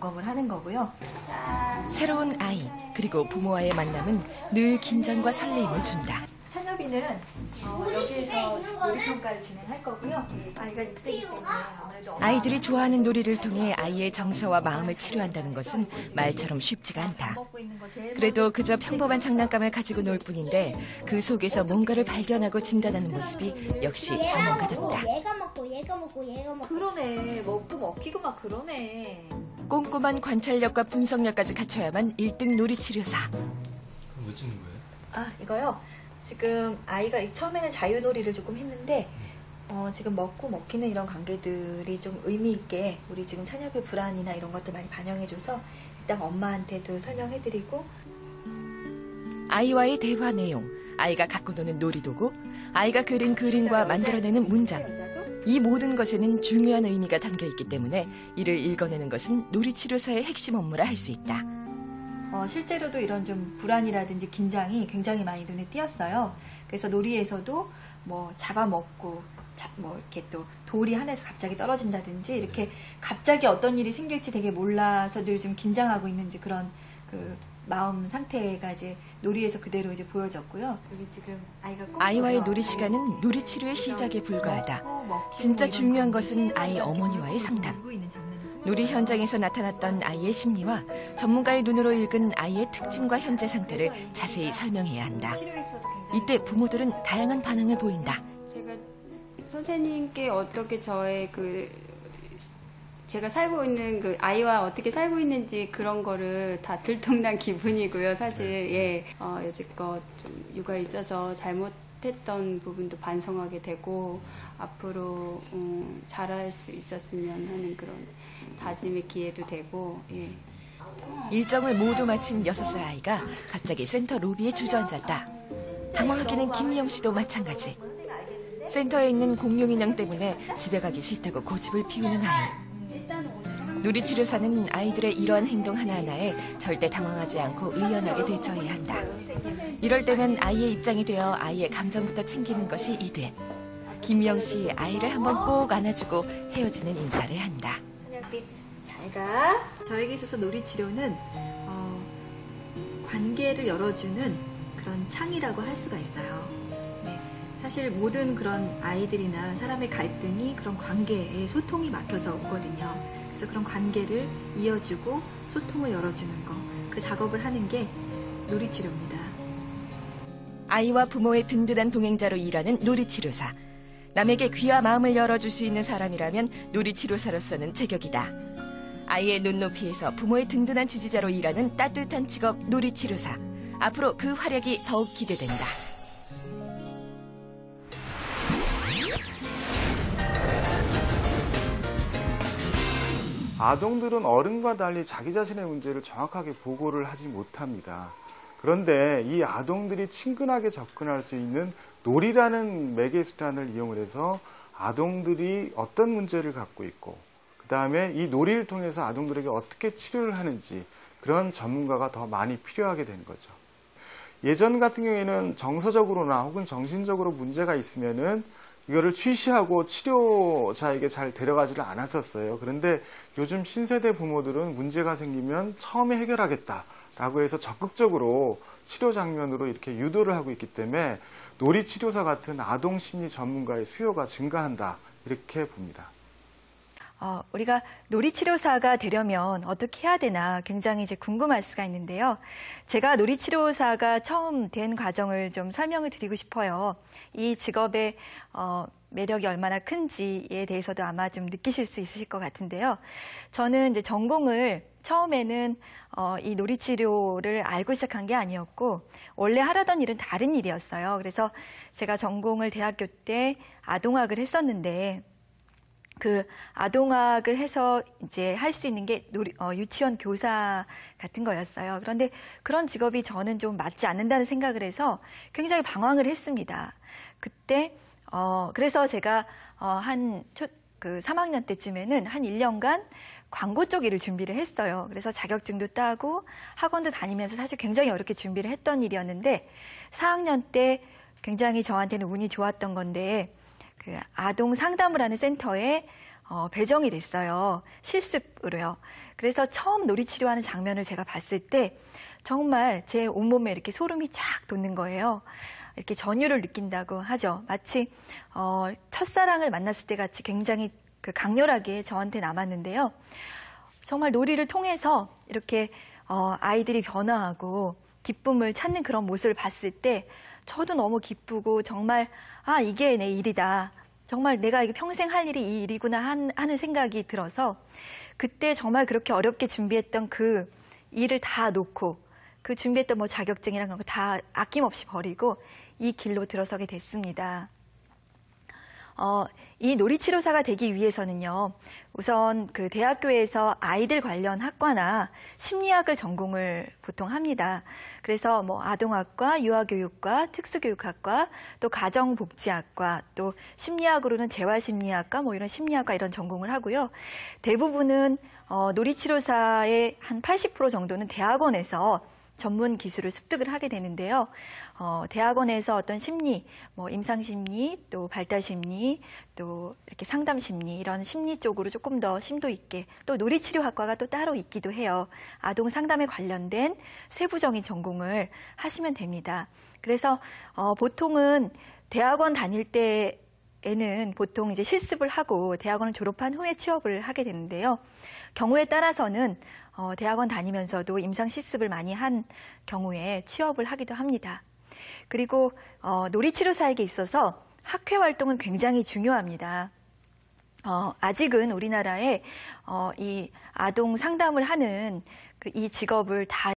점검을 하는 거고요. 새로운 아이, 그리고 부모와의 만남은 늘 긴장과 설레임을 준다. 찬엽이는 여기에서 놀이평가를 진행할 거고요. 아이가 6세이기 때문에 아무래도 아이들이 좋아하는 놀이를 통해 아이의 정서와 마음을 치료한다는 것은 말처럼 쉽지가 않다. 그래도 그저 평범한 장난감을 가지고 놀 뿐인데 그 속에서 뭔가를 발견하고 진단하는 모습이 역시 전문가답다. 얘가 먹고 얘가 먹고 얘가 먹고. 그러네. 먹고 먹히고 막 그러네. 꼼꼼한 관찰력과 분석력까지 갖춰야만 1등 놀이치료사. 그럼 뭐 찍는 거예요? 아, 이거요. 지금 아이가 처음에는 자유놀이를 조금 했는데 지금 먹고 먹히는 이런 관계들이 좀 의미 있게 우리 지금 찬엽의 불안이나 이런 것들 많이 반영해줘서 일단 엄마한테도 설명해드리고. 아이와의 대화 내용, 아이가 갖고 노는 놀이도구, 아이가 그린 그림과 만들어내는 문장. 이 모든 것에는 중요한 의미가 담겨 있기 때문에 이를 읽어내는 것은 놀이치료사의 핵심 업무라 할 수 있다. 실제로도 이런 좀 불안이라든지 긴장이 굉장히 많이 눈에 띄었어요. 그래서 놀이에서도 뭐 잡아먹고 뭐 이렇게 또 돌이 하늘에서 갑자기 떨어진다든지 이렇게 갑자기 어떤 일이 생길지 되게 몰라서 늘 좀 긴장하고 있는지 그런 그 마음 상태가 이제 놀이에서 그대로 이제 보여졌고요. 여기 지금 아이와의 놀이 시간은 놀이 치료의 시작에 불과하다. 진짜 중요한 것은 아이 어머니와의 상담. 놀이 현장에서 나타났던 아이의 심리와 전문가의 눈으로 읽은 아이의 특징과 현재 상태를 자세히 설명해야 한다. 이때 부모들은 다양한 반응을 보인다. 제가 선생님께 어떻게 제가 살고 있는 그 아이와 어떻게 살고 있는지 그런 거를 다 들통난 기분이고요. 사실 예, 여지껏 좀 육아에 있어서 잘못했던 부분도 반성하게 되고 앞으로 잘할 수 있었으면 하는 그런 다짐의 기회도 되고. 예. 일정을 모두 마친 6살 아이가 갑자기 센터 로비에 주저앉았다. 당황하기는 김미영 씨도 마찬가지. 센터에 있는 공룡 인형 때문에 집에 가기 싫다고 고집을 피우는 아이. 놀이치료사는 아이들의 이러한 행동 하나하나에 절대 당황하지 않고 의연하게 대처해야 한다. 이럴 때면 아이의 입장이 되어 아이의 감정부터 챙기는 것이 이들. 김미영 씨 아이를 한번 꼭 안아주고 헤어지는 인사를 한다. 잘 가. 저에게 있어서 놀이치료는 관계를 열어주는 그런 창이라고 할 수가 있어요. 네, 사실 모든 그런 아이들이나 사람의 갈등이 그런 관계에 소통이 막혀서 오거든요. 그래서 그런 관계를 이어주고 소통을 열어주는 거, 그 작업을 하는 게 놀이치료입니다. 아이와 부모의 든든한 동행자로 일하는 놀이치료사. 남에게 귀와 마음을 열어줄 수 있는 사람이라면 놀이치료사로서는 제격이다. 아이의 눈높이에서 부모의 든든한 지지자로 일하는 따뜻한 직업 놀이치료사. 앞으로 그 활약이 더욱 기대된다. 아동들은 어른과 달리 자기 자신의 문제를 정확하게 보고를 하지 못합니다. 그런데 이 아동들이 친근하게 접근할 수 있는 놀이라는 매개 수단을 이용을 해서 아동들이 어떤 문제를 갖고 있고 그 다음에 이 놀이를 통해서 아동들에게 어떻게 치료를 하는지 그런 전문가가 더 많이 필요하게 된 거죠. 예전 같은 경우에는 정서적으로나 혹은 정신적으로 문제가 있으면은 이거를 취시하고 치료자에게 잘 데려가지를 않았었어요. 그런데 요즘 신세대 부모들은 문제가 생기면 처음에 해결하겠다라고 해서 적극적으로 치료 장면으로 이렇게 유도를 하고 있기 때문에 놀이치료사 같은 아동심리 전문가의 수요가 증가한다 이렇게 봅니다. 우리가 놀이치료사가 되려면 어떻게 해야 되나 굉장히 이제 궁금할 수가 있는데요. 제가 놀이치료사가 처음 된 과정을 좀 설명을 드리고 싶어요. 이 직업의 매력이 얼마나 큰지에 대해서도 아마 좀 느끼실 수 있으실 것 같은데요. 저는 이제 전공을 처음에는 이 놀이치료를 알고 시작한 게 아니었고 원래 하려던 일은 다른 일이었어요. 그래서 제가 전공을 대학교 때 아동학을 했었는데 그 아동학을 해서 이제 할 수 있는 게 유치원 교사 같은 거였어요. 그런데 그런 직업이 저는 좀 맞지 않는다는 생각을 해서 굉장히 방황을 했습니다. 그때 그래서 제가 한 3학년 때쯤에는 한 1년간 광고 쪽 일을 준비를 했어요. 그래서 자격증도 따고 학원도 다니면서 사실 굉장히 어렵게 준비를 했던 일이었는데 4학년 때 굉장히 저한테는 운이 좋았던 건데 그 아동 상담을 하는 센터에 배정이 됐어요. 실습으로요. 그래서 처음 놀이치료하는 장면을 제가 봤을 때 정말 제 온몸에 이렇게 소름이 쫙 돋는 거예요. 이렇게 전율을 느낀다고 하죠. 마치 첫사랑을 만났을 때 같이 굉장히 강렬하게 저한테 남았는데요. 정말 놀이를 통해서 이렇게 아이들이 변화하고 기쁨을 찾는 그런 모습을 봤을 때 저도 너무 기쁘고 정말 이게 내 일이다. 정말 내가 이게 평생 할 일이 이 일이구나 하는 생각이 들어서 그때 정말 그렇게 어렵게 준비했던 그 일을 다 놓고 그 준비했던 뭐 자격증이랑 그런 거 다 아낌없이 버리고 이 길로 들어서게 됐습니다. 이 놀이치료사가 되기 위해서는요, 우선 그 대학교에서 아이들 관련 학과나 심리학을 전공을 보통 합니다. 그래서 뭐 아동학과, 유아교육과, 특수교육학과, 또 가정복지학과, 또 심리학으로는 재활심리학과, 뭐 이런 심리학과 이런 전공을 하고요. 대부분은 놀이치료사의 한 80% 정도는 대학원에서 전문 기술을 습득을 하게 되는데요. 대학원에서 어떤 심리, 뭐 임상심리, 또 발달심리, 또 이렇게 상담심리 이런 심리 쪽으로 조금 더 심도 있게 또 놀이치료학과가 또 따로 있기도 해요. 아동 상담에 관련된 세부적인 전공을 하시면 됩니다. 그래서 보통은 대학원 다닐 때에는 보통 이제 실습을 하고 대학원을 졸업한 후에 취업을 하게 되는데요. 경우에 따라서는 대학원 다니면서도 임상 실습을 많이 한 경우에 취업을 하기도 합니다. 그리고 놀이치료사에게 있어서 학회 활동은 굉장히 중요합니다. 아직은 우리나라에 이 아동 상담을 하는 이 직업을 다